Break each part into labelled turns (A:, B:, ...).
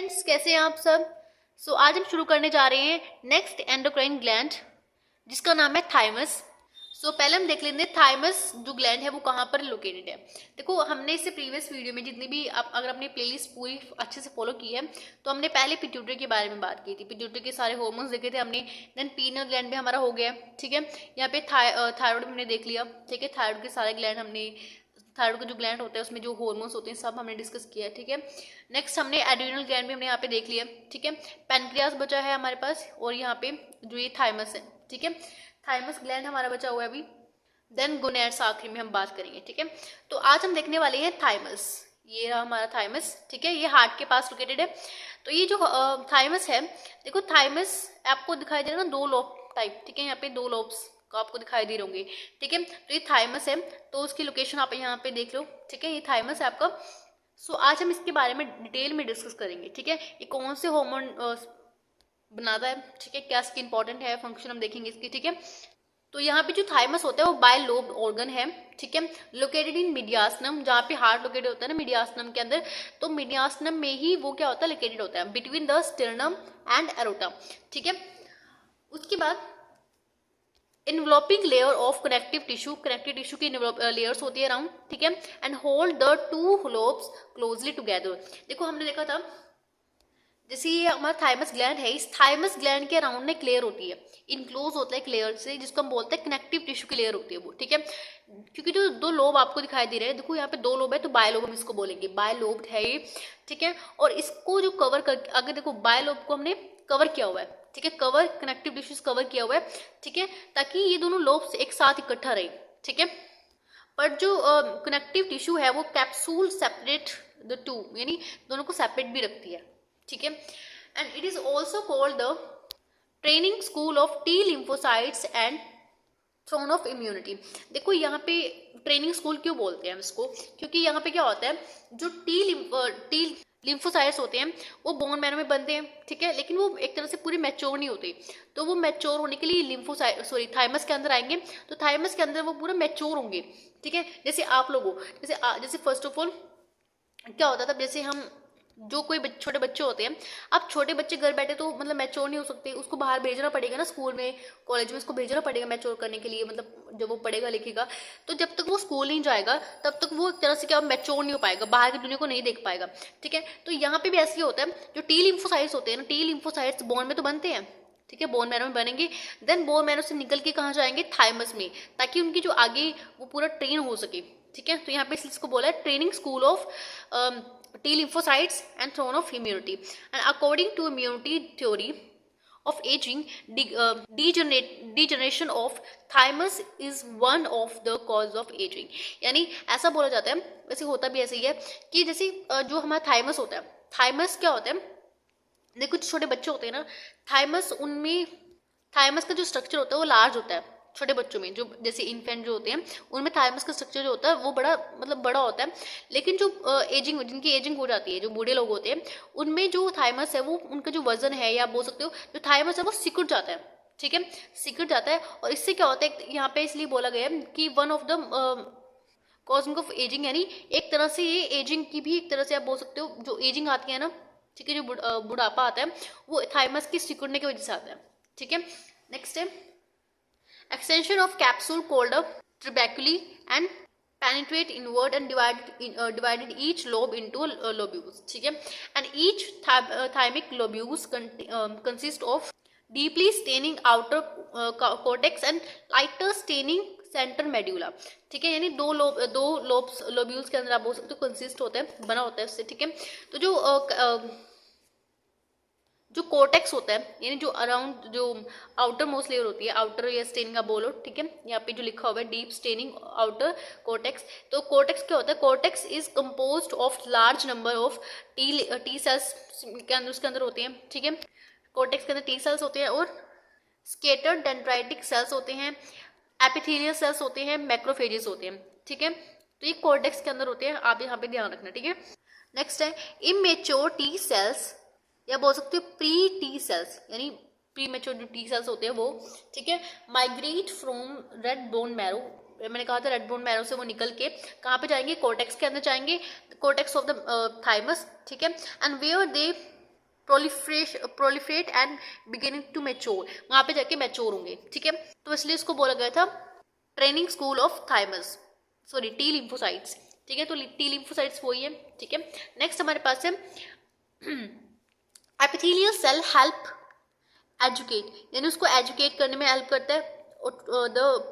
A: Friends, कैसे हैं आप सब। आज हम शुरू करने जा रहे हैं नेक्स्ट एंडोक्राइन ग्लैंड जिसका नाम है थाइमस। पहले हम देख लेते हैं थाइमस जो ग्लैंड है वो कहाँ पर लोकेटेड है। देखो, हमने इससे प्रीवियस वीडियो में जितनी भी अगर अपनी प्लेलिस्ट पूरी अच्छे से फॉलो की है तो हमने पहले पिट्यूटरी के बारे में बात की थी। पिट्यूटरी के सारे हार्मोन्स देखे थे हमने। देन पीनल ग्लैंड भी हमारा हो गया, ठीक है। यहाँ पे थायराइड हमने देख लिया, ठीक है। थायराइड के सारे ग्लैंड हमने, थायराइड का जो ग्लैंड होता है उसमें जो हार्मोन्स होते हैं सब हमने डिस्कस किया है, ठीक है। नेक्स्ट हमने एड्रिनल ग्लैंड भी हमने यहाँ पे देख लिया, ठीक है। पैनक्रियास बचा है हमारे पास, और यहाँ पे जो ये थाइमस है, ठीक है। थाइमस ग्लैंड हमारा बचा हुआ है अभी। देन गोनैड्स आखिरी में हम बात करेंगे, ठीक है। तो आज हम देखने वाले हैं थाइमस। ये रहा हमारा थाइमस, ठीक है। ये हार्ट के पास लोकेटेड है। तो ये जो थाइमस है, देखो थाइमस आपको दिखाई दे रहा है ना, दो लोब टाइप, ठीक है। यहाँ पे दो लोब्स आपको दिखाई दे रहे होंगे, ठीक है। तो ये थाइमस है, तो उसकी लोकेशन आप यहाँ पे देख लो, ठीक है। ये थाइमस है आपका। आज हम इसके बारे में डिटेल में डिस्कस करेंगे, ठीक है। ये कौन से हार्मोन बनाता है, ठीक है, क्या इसकी इंपॉर्टेंट है, फंक्शन हम देखेंगे इसकी, ठीक है। तो यहाँ पे जो थाइमस होता है वो बाय लोब ऑर्गन है, ठीक है। लोकेटेड इन मीडियास्नम, जहाँ पे हार्ट लोकेटेड होता है ना मीडियास्नम के अंदर, तो मीडियास्नम में ही वो क्या होता है, लोकेटेड होता है between the sternum and aorta, ठीक है। उसके बाद इन्वेलपिंग लेयर ऑफ कनेक्टिव टिश्यू की लेयर्स होती है अराउंड, ठीक है। And hold the two lobes closely together. देखो, हमने देखा था जैसे ये हमारा थाइमस ग्लैंड है, इस थाइमस ग्लैंड के अराउंड में एक लेयर होती है, इनक्लोज होता है एक लेयर से, जिसको हम बोलते हैं कनेक्टिव टिश्यू की लेयर होती है वो, ठीक है। क्योंकि जो दो लोब आपको दिखाई दे रहे हैं, देखो यहाँ पे दो लोब है तो बायलोब हम इसको बोलेंगे, बायलोब है ये, ठीक है। और इसको जो कवर कर, अगर देखो बायलोब को हमने कवर किया हुआ है, ठीक है, कवर कनेक्टिव टिश्यूज कवर किया हुआ है, ठीक है, ताकि ये दोनों लोब्स एक साथ इकट्ठा रहे, ठीक है। पर जो कनेक्टिव टिश्यू है वो कैप्सूल सेपरेट द टू, यानी दोनों को सेपरेट भी रखती है, ठीक है। And it is also called the training school of T lymphocytes and throne of immunity. देखो यहाँ पे ट्रेनिंग स्कूल क्यों बोलते हैं हम इसको, क्योंकि यहाँ पे क्या होता है, जो टी लिम्फोसाइट्स होते हैं वो बोन मैरो में बनते हैं, ठीक है, लेकिन वो एक तरह से पूरे मैच्योर नहीं होते। तो वो मैच्योर होने के लिए थाइमस के अंदर आएंगे, तो थाइमस के अंदर वो पूरा मैच्योर होंगे, ठीक है। जैसे आप लोगों, जैसे फर्स्ट ऑफ ऑल क्या होता था, जैसे हम जो कोई छोटे बच्चे होते हैं, अब छोटे बच्चे घर बैठे तो मतलब मैच्योर नहीं हो सकते, उसको बाहर भेजना पड़ेगा ना, स्कूल में कॉलेज में उसको भेजना पड़ेगा मैच्योर करने के लिए, मतलब जब वो पढ़ेगा लिखेगा, तो जब तक वो स्कूल नहीं जाएगा तब तक वो एक तरह से क्या मैच्योर नहीं हो पाएगा, बाहर की दुनिया को नहीं देख पाएगा, ठीक है। तो यहाँ पे भी ऐसे ही होता है, जो टी लिम्फोसाइट्स होते हैं ना, टी लिम्फोसाइट्स बोन में तो बनते हैं, ठीक है, बोन मैरो में बनेंगे। देन बोन मैरो से निकल के कहाँ जाएंगे, थाइमस में, ताकि उनकी जो आगे वो पूरा ट्रेन हो सके, ठीक है। तो यहाँ पे इसको बोला है training school of T lymphocytes and throne of immunity. And according to immunity theory of aging, degeneration of thymus is one of the cause of aging. यानी ऐसा बोला जाता है, वैसे होता भी ऐसे ही है कि जैसे जो हमारा थाइमस होता है, थाइमस क्या होता है, देखो छोटे बच्चे होते हैं ना, थाइमस उनमें थाइमस का जो स्ट्रक्चर होता है वो लार्ज होता है छोटे बच्चों में, जो जैसे इन्फेंट जो होते हैं उनमें थाइमस का स्ट्रक्चर जो होता है वो बड़ा मतलब बड़ा होता है। लेकिन जो जिनकी एजिंग हो जाती है, जो बूढ़े लोग होते हैं, उनमें जो थाइमस है वो, उनका जो वजन है या बोल सकते हो जो थाइमस है वो सिकुड़ जाता है, ठीक है, सिकुड़ जाता है। और इससे क्या होता है, यहाँ पे इसलिए बोला गया है कि one of the causing of ageing, यानी एक तरह से ये एजिंग की भी एक तरह से आप बोल सकते हो, जो एजिंग आती है ना, ठीक है, जो बुढ़ापा आता है वो थाइमस की सिकुड़ने की वजह से आता है, ठीक है। नेक्स्ट है extension of capsule called a trabeculae and penetrate inward and divided each lobe into lobules, ठीक है। and each thymic lobules consist of deeply staining outer cortex and lighter staining center medulla, ठीक है। यानी दो lobules के अंदर आप बोल सकते हो कंसिस्ट होता है, बना होता है उससे, ठीक है। तो जो कोर्टेक्स होता है, यानी जो अराउंड जो आउटर मोस्ट लेयर होती है, आउटर या स्टेनिंग आप बोलो, ठीक है। यहाँ पे जो लिखा हुआ है डीप स्टेनिंग आउटर कोर्टेक्स, तो कोर्टेक्स क्या होता है, cortex is composed of large number of T sales के अंदर, उसके अंदर होते हैं, ठीक है। कोर्टेक्स के अंदर टी सेल्स होते हैं और स्केटर्ड डेंड्राइटिक सेल्स होते हैं, एपिथेलियल सेल्स होते हैं, मैक्रोफेजेस होते हैं, ठीक है। तो ये कोर्टेक्स के अंदर होते हैं, आप यहाँ पे ध्यान रखना, ठीक है। नेक्स्ट है इमेच्योर टी सेल्स, या बोल सकते हो प्री टी सेल्स, यानी प्री मेच्योर जो टी सेल्स होते हैं वो, ठीक है, migrate from red bone marrow, मैंने कहा था रेड बोन मैरो से वो निकल के कहाँ पे जाएंगे, कोर्टेक्स के अंदर जाएंगे, कोर्टेक्स ऑफ द थाइमस, ठीक है। And where they proliferate and beginning to mature, वहां पे जाके मैच्योर होंगे, ठीक है। तो इसलिए इसको बोला गया था training school of thymus, sorry T lymphocytes, ठीक है। तो टी लिम्फोसाइट्स वही है, ठीक है। नेक्स्ट हमारे पास है एपिथेलियल सेल हेल्प एजुकेट, यानी उसको एजुकेट करने में हेल्प करता है the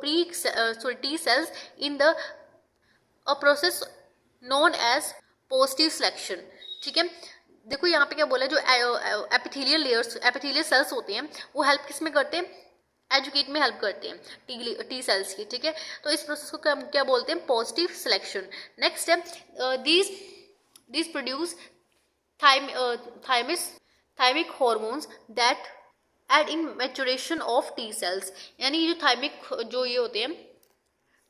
A: T cells in the a process known as positive selection, ठीक है। देखो यहाँ पे क्या बोला है, जो एपिथेलियल लेयर्स एपिथेलियल सेल्स होते हैं वो हेल्प किस में करते हैं, एजुकेट में हेल्प करते हैं टी सेल्स की, ठीक है। तो इस प्रोसेस को क्या बोलते हैं, पॉजिटिव सिलेक्शन। नेक्स्ट है these produce thymic hormones that aid in maturation of T cells, यानी जो थाइमिक जो ये होते हैं,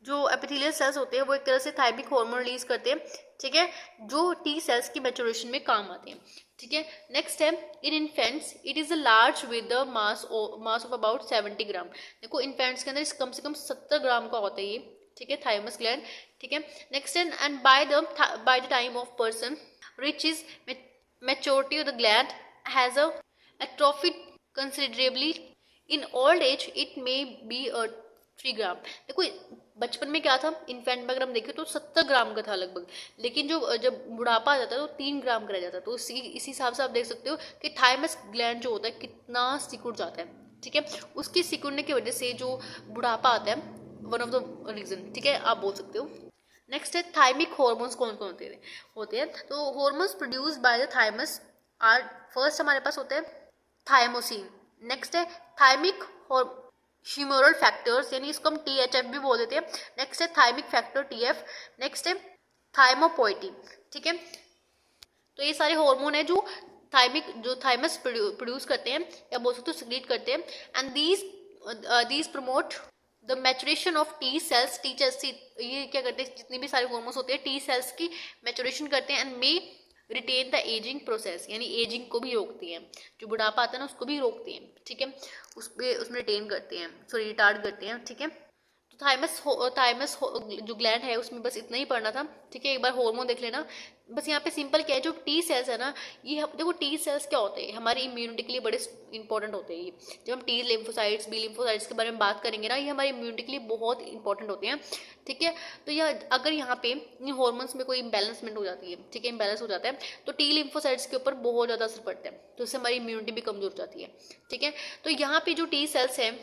A: जो एपिथेलियल सेल्स होते हैं वो एक तरह से थाइमिक हार्मोन रिलीज करते हैं, ठीक है, जो टी सेल्स की मैच्योरेशन में काम आते हैं, ठीक है। नेक्स्ट है in infants it is a large with the mass of about 70 ग्राम। देखो इन्फेंट्स के अंदर कम से कम 70 ग्राम का होता है ये, ठीक है, थाइमस ग्लैंड, ठीक है। नेक्स्ट है and by the time of person rich is maturity of the gland has a atrophied considerably. In old age it may be a 3 ग्राम। देखो बचपन में क्या था, इन्फेंट में अगर हम देखें तो 70 ग्राम का था लगभग, लेकिन जो जब बुढ़ापा आ जाता है तो 3 ग्राम का रह जाता है। तो इसी हिसाब से आप देख सकते हो कि थाइमस ग्लैंड जो होता है कितना सिकुड़ जाता है, ठीक है। उसके सिकुड़ने की वजह से जो बुढ़ापा आता है, वन ऑफ द रीजन, ठीक है, आप बोल सकते हो। नेक्स्ट है थाइमिक हॉर्मोन्स कौन कौन होते हैं। तो hormones produce by the thymus are, first हमारे पास होते हैं थाइमोसिन, नेक्स्ट है थाइमिक ह्यूमरल फैक्टर्स, यानी इसको हम THF भी बोल देते हैं। नेक्स्ट है थाइमिक फैक्टर TF, नेक्स्ट है थाइमोपोइटिन, ठीक है। तो ये सारे हार्मोन है जो थाइमस प्रोड्यूस करते हैं, या बोल सकते हो सिक्रीट करते हैं, and these promote the maturation of T sales. ये क्या करते हैं, जितने भी सारे हार्मोन्स होते हैं टी सेल्स की मैचुरेशन करते हैं, and may retain the aging process, यानी एजिंग को भी रोकती हैं, जो बुढ़ापा आता है ना उसको भी रोकती हैं, ठीक है, उसमें रिटेन करते हैं, सॉरी रिटार्ड करते हैं, ठीक है। तो थाइमस जो ग्लैंड है उसमें बस इतना ही पढ़ना था, ठीक है। एक बार हार्मोन देख लेना, बस यहाँ पे सिंपल क्या है, जो टी सेल्स है ना, ये देखो टी सेल्स क्या होते हैं, हमारी इम्यूनिटी के लिए बड़े इंपॉर्टेंट होते हैं ये। जब हम टी लिम्फोसाइट्स बी लिम्फोसाइट्स के बारे में बात करेंगे ना, ये हमारी इम्यूनिटी के लिए बहुत इंपॉर्टेंट होते हैं, ठीक है। तो यह अगर यहाँ पे इन हॉर्मोन्स में कोई इम्बैलेंसमेंट हो जाती है, ठीक है, इम्बैलेंस हो जाता है, तो टी लिम्फोसाइट्स के ऊपर बहुत ज़्यादा असर पड़ता है, तो उससे हमारी इम्यूनिटी भी कमजोर हो जाती है, ठीक है। तो यहाँ पे जो टी सेल्स हैं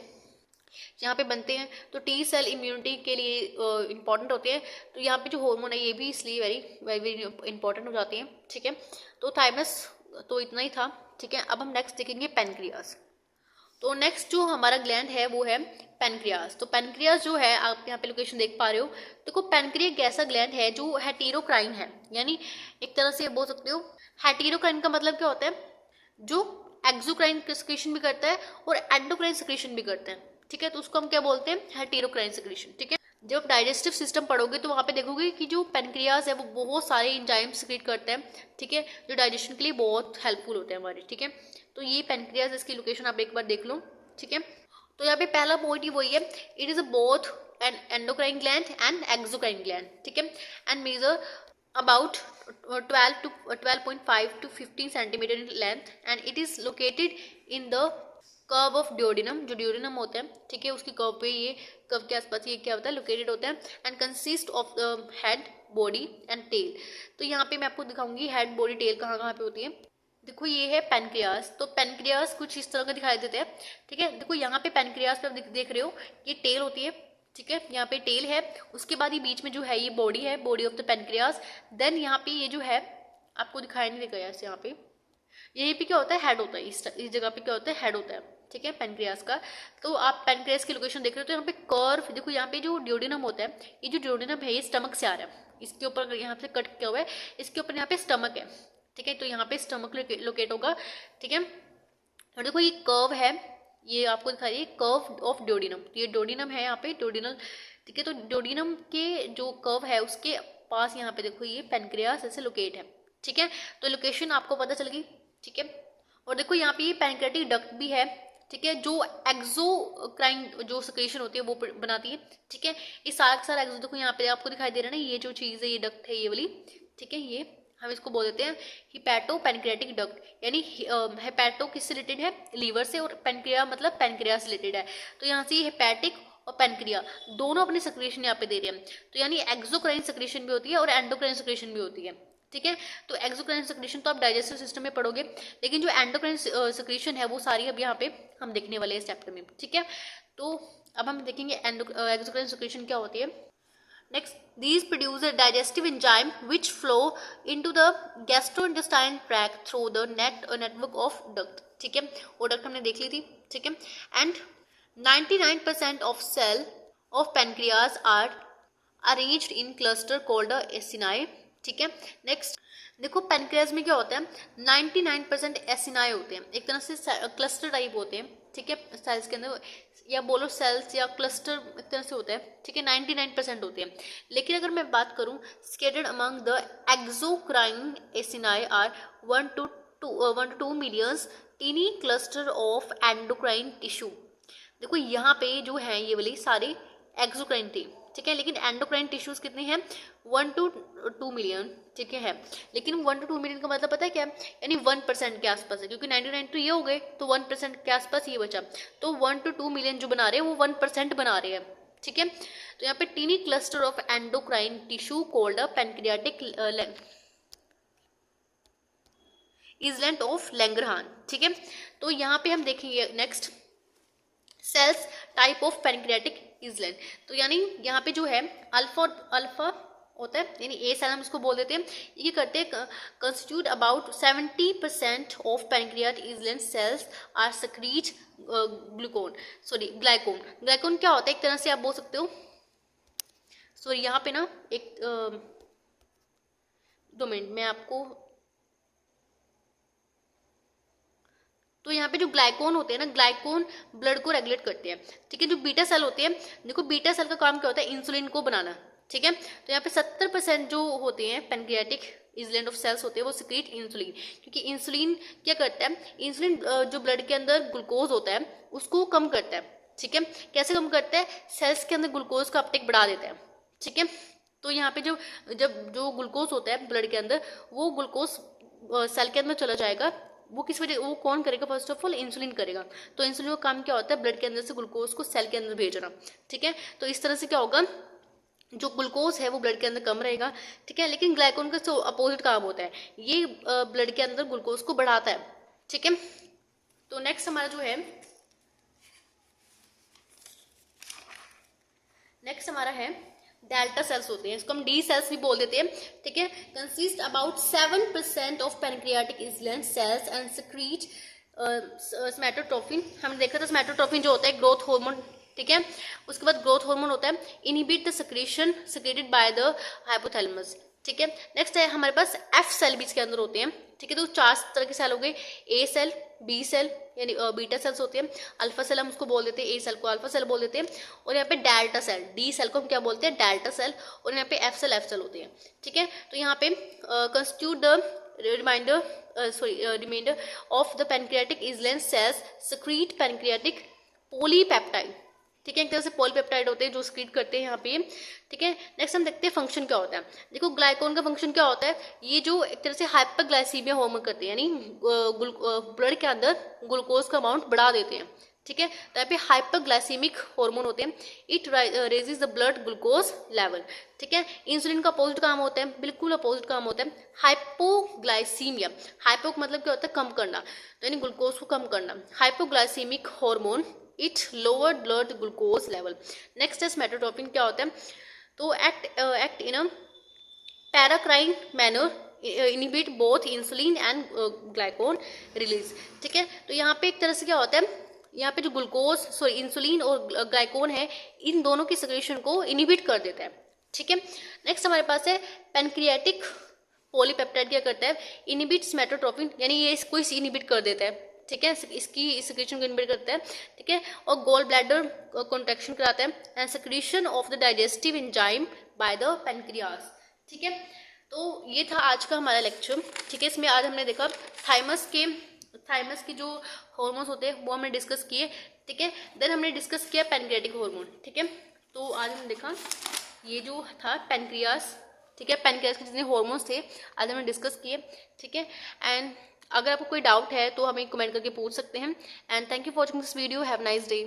A: यहाँ पे बनते हैं, तो टी सेल इम्यूनिटी के लिए इंपॉर्टेंट होते हैं। तो यहाँ पे जो हार्मोन है ये भी इसलिए वेरी वेरी इंपॉर्टेंट हो जाते हैं, ठीक है। तो थाइमस तो इतना ही था, ठीक है। अब हम नेक्स्ट देखेंगे पैनक्रियास। तो नेक्स्ट जो हमारा ग्लैंड है वो है पैनक्रियास। तो पैनक्रियास जो है, आप यहाँ पे लोकेशन देख पा रहे हो, देखो पैनक्रिया एक ऐसा ग्लैंड है जो हेटेरोक्राइन है, यानी एक तरह से बोल सकते हो। हेटेरोक्राइन का मतलब क्या होता है, जो एक्सोक्राइन सिक्रीशन भी करता है और एंडोक्राइन सिक्रीशन भी करता है, ठीक है। तो उसको हम क्या बोलते हैं, हेटेरोक्राइन सिक्रीशन, ठीक है। जब डाइजेस्टिव सिस्टम पढ़ोगे तो वहाँ पे देखोगे कि जो पैनक्रियास है वो बहुत सारे एंजाइम सिक्रीट करता है, ठीक है, जो डाइजेशन के लिए बहुत हेल्पफुल होते हैं हमारे, ठीक है। तो ये पैनक्रियास, इसकी लोकेशन आप एक बार देख लो, ठीक है। तो यहाँ पे पहला पॉइंट ही वही है, it is both N endocrine gland and exocrine gland, ठीक है, and major about 12.5 to 15 centimeter in length, and it is located in the curve of duodenum, जो ड्यूडेनम होता है, ठीक है, उसकी कर्व पे, ये कर्व के आसपास ये क्या होता है, लोकेटेड होता है, and consist of the head body and tail. तो यहाँ पे मैं आपको दिखाऊंगी हेड बॉडी टेल कहाँ कहाँ पे होती है। देखो ये है पैनक्रियास, तो पैनक्रियास कुछ इस तरह का दिखाई देता है, ठीक है। देखो यहाँ पे पैनक्रियास पे आप देख रहे हो, ये टेल होती है, ठीक है, यहाँ पे टेल है, उसके बाद ये बीच में जो है ये बॉडी है, body of the pancreas. Then यहाँ पे ये जो है आपको दिखाई नहीं देगा यहाँ पे, यही पे क्या होता है, हेड होता है, इस जगह पे क्या होता है, हेड होता है, ठीक है, पैनक्रियास का। तो आप पैनक्रियास की लोकेशन देख रहे हो, तो यहाँ पे कर्व देखो, यहाँ पे जो ड्यूडेनम होता है, ये जो ड्यूडेनम है ये स्टमक से आ रहा है, इसके ऊपर यहाँ पे कट किया हुआ है, इसके ऊपर यहाँ पे स्टमक है, ठीक है। तो यहाँ पे स्टमक लोकेट होगा, ठीक है। और देखो ये कर्व है, ये आपको दिखा रही है कर्व ऑफ ड्यूडेनम, ये ड्यूडेनम है यहाँ पे, ड्यूडेनल, ठीक है। तो ड्यूडेनम के जो कर्व है उसके पास यहाँ पे देखो ये पैनक्रियास ऐसे लोकेट है, ठीक है। तो लोकेशन आपको पता चल गई, ठीक है। और देखो यहाँ पे ये पैनक्रेटिक डक्ट भी है, ठीक है, जो एक्सोक्राइन जो सिक्रीशन होती है वो बनाती है, ठीक है। ये सारा एक्सो देखो यहाँ पे आपको दिखाई दे रहा है ना, ये जो चीज़ है ये डक्ट है ये वाली, ठीक है, ये हम इसको बोल देते हैं हिपैटो पैनक्रियाटिक डक्ट, यानी हेपैटो किससे रिलेटेड है, लीवर से, और पैनक्रिया मतलब पैनक्रिया से रिलेटेड है। तो यहाँ से हेपैटिक और पैनक्रिया दोनों अपने सेक्रेशन यहाँ पे दे रहे हैं। तो यानी एक्सोक्राइन सेक्रेशन भी होती है और एंडोक्राइन सेक्रेशन भी होती है, ठीक है। तो एक्सोक्राइन सेक्रेशन तो आप डाइजेस्टिव सिस्टम में पढ़ोगे, लेकिन जो एंडोक्राइन सेक्रेशन है वो सारी अब यहाँ पे हम देखने वाले हैं इस चैप्टर में, ठीक है। तो अब हम देखेंगे एक्सोक्राइन सेक्रेशन क्या होती है। Next, these produce a digestive enzyme which flow into the gastrointestinal tract through the network of duct, ठीक है। वो duct हमने देख ली थी, ठीक है। And 99% of cell of pancreas are arranged in cluster called the acini, ठीक है। नेक्स्ट देखो पैनक्रियाज में क्या होता है, 99% एसिनाई होते हैं, एक तरह से क्लस्टर टाइप होते हैं, ठीक है। सेल्स के अंदर या बोलो सेल्स या क्लस्टर एक तरह से होता है, ठीक है। 99% होते हैं। लेकिन अगर मैं बात करूं scattered among the exocrine acini are 1 to 2 millions tiny cluster of endocrine tissue. देखो यहाँ पे जो है ये वाली सारे एक्सोक्राइन थे, ठीक है। लेकिन एंडोक्राइन टिश्यूज कितने हैं, 1 to 2 मिलियन, ठीक है। लेकिन 1 to 2 मिलियन का मतलब पता है क्या है, यानी 1% के आसपास है, क्योंकि 99 तो ये हो गए, तो 1% के आसपास ये बचा। तो 1 to 2 मिलियन जो बना रहे हैं वो 1% बना रहे हैं, ठीक है। तो यहाँ पे tiny cluster of endocrine tissue called pancreatic island of Langerhans, ठीक है। तो यहाँ पे हम देखेंगे next cells type of pancreatic island. तो यानी यहाँ पे जो है अल्फा होता है, यानी ए सेल हम इसको बोल देते हैं। ये करते हैं constitute about 70% of pancreatic island cells are secrete glucagon. Glucagon क्या होता है, एक तरह से आप बोल सकते हो, सॉरी यहाँ पे ना एक 2 मिनट में आपको, तो यहाँ पे जो ग्लाइकोन होते हैं ना, ग्लाइकोन ब्लड को रेगुलेट करते हैं, ठीक है। जो बीटा सेल होते हैं, देखो बीटा सेल का काम क्या होता है, इंसुलिन को बनाना, ठीक है। तो यहाँ पे 70% जो होते हैं पैनक्रियाटिक इसलैंड ऑफ सेल्स होते हैं वो सिक्रीट इंसुलिन, क्योंकि इंसुलिन क्या करता है, इंसुलिन जो ब्लड के अंदर ग्लूकोज होता है उसको कम करता है, ठीक है। कैसे कम करता है, सेल्स के अंदर ग्लूकोज का अपटेक बढ़ा देता है, ठीक है। तो यहाँ पे जब जो ग्लूकोज होता है ब्लड के अंदर, वो ग्लूकोज सेल के अंदर चला जाएगा, वो किस वजह, वो कौन करेगा, फर्स्ट ऑफ ऑल इंसुलिन करेगा। तो इंसुलिन का काम क्या होता है, ब्लड के अंदर से ग्लूकोज को सेल के अंदर भेजना, ठीक है। तो इस तरह से क्या होगा, जो ग्लूकोज है वो ब्लड के अंदर कम रहेगा, ठीक है। लेकिन ग्लाइकोन का अपोजिट काम होता है, ये ब्लड के अंदर ग्लूकोज को बढ़ाता है, ठीक है। तो नेक्स्ट हमारा जो है, नेक्स्ट हमारा है डेल्टा सेल्स होते हैं, इसको हम डी सेल्स भी बोल देते हैं, ठीक है। Consist about 7% of pancreatic island cells and secrete somatotropin. हमने देखा था स्मैटोट्रोफिन जो होता है ग्रोथ हार्मोन, ठीक है। उसके बाद ग्रोथ हार्मोन होता है inhibit the secretion secreted by the hypothalamus, ठीक है। नेक्स्ट है हमारे पास एफ सेल भी इसके अंदर होते हैं, ठीक है। तो 4 तरह के सेल हो गए, ए सेल, बी सेल यानी बीटा सेल्स होते हैं, अल्फा सेल हम उसको बोल देते हैं, ए सेल को अल्फा सेल बोल देते हैं, और यहाँ पे डेल्टा सेल, डी सेल को हम क्या बोलते हैं, डेल्टा सेल, और यहाँ पे एफ सेल होते हैं, ठीक है। तो यहाँ पे constitute the reminder of the pancreatic island cells secrete pancreatic polypeptide, ठीक है। एक तरह से पॉलीपेप्टाइड होते हैं जो स्क्रीट करते हैं यहाँ पे, ठीक है। नेक्स्ट हम देखते हैं फंक्शन क्या होता है। देखो ग्लाइकोन का फंक्शन क्या होता है, ये जो एक तरह से हाइपरग्लाइसीमिया हार्मोन करते हैं, यानी ब्लड के अंदर ग्लूकोज का अमाउंट बढ़ा देते हैं, ठीक है। तो यहाँ पे हाइपरग्लाइसीमिक हार्मोन होते हैं, it raises the blood glucose level, ठीक है। इंसुलिन का अपोजिट काम होता है, बिल्कुल अपोजिट काम होता है हाइपोग्लाइसीमिया। हाइपो मतलब क्या होता है, कम करना, तो यानी ग्लूकोज को कम करना, hypoglycaemic hormone it lower blood glucose level. Next है स्मैटोट्रोपिन क्या होता है, तो act in a paracrine manner inhibit both insulin and ग्लाइकोन release, ठीक है। तो यहाँ पे एक तरह से क्या होता है, यहाँ पे जो ग्लूकोज इंसुलिन और ग्लाइकोन है, इन दोनों की सेक्रेशन को इनहिबिट कर देता है, ठीक है। नेक्स्ट हमारे पास है पैनक्रियाटिक पॉलीपेप्टाइड क्या करता है, इनहिबिट स्मैटोट्रोपिन, यानी ये इसको इनहिबिट कर देता है, ठीक है, इसकी सेक्रेशन को इनहिबिट करता है, ठीक है। और गोल ब्लैडर कॉन्ट्रैक्शन कराता है and secretion of the digestive enzyme by the pancreas, ठीक है। तो ये था आज का हमारा लेक्चर, ठीक है। इसमें आज हमने देखा थाइमस के जो हार्मोन्स होते हैं वो हमने डिस्कस किए, ठीक है। देन हमने डिस्कस किया पैनक्रियाटिक हार्मोन, ठीक है। तो आज हमने देखा ये जो था पैनक्रियास, ठीक है। पैनक्रियाज के जितने हॉर्मोन्स थे आज हमने डिस्कस किए, ठीक है। एंड अगर आपको कोई डाउट है तो हमें कमेंट करके पूछ सकते हैं। And thank you for watching this video, have nice day.